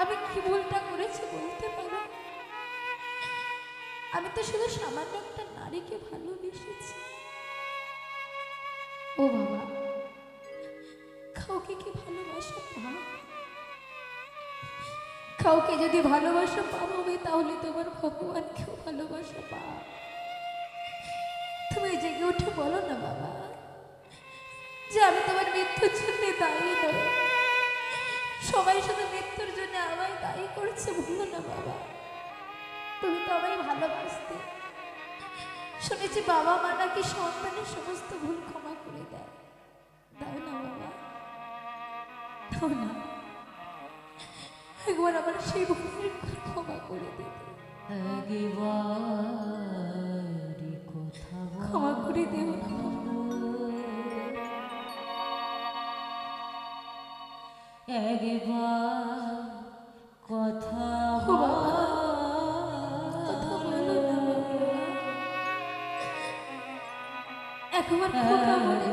আমি কি ভুলটা করেছি বলতে পারো? আমি তো শুধু সামান্য একটা নারীকে ভালোবেসেছি। ও বাবা, কাউকে কি ভালোবাসা পাও? কাউকে যদি ভালোবাসা পাবে তাহলে তোমার ভগবানকেও ভালোবাসা পাও। তুমি জেগে উঠে বলো না বাবা যে আমি তোমার মৃত্যুর জন্য দায়ী নই। সবাই শুধু মৃত্যুর জন্য আমায় দায়ী করছে, বলো না বাবা। তুমি তো আমায় ভালোবাসতে। শুনেছি বাবা মা নাকি সন্তানের সমস্ত ভুল ক্ষমা করে দেয়। দাও না বাবা, দাও না, একবার আমার সেই ভুলের ক্ষমা করে দিতে, ক্ষমা করে দেও না একবার কথা কথা বলো না বাবা, একবার খোকা বলে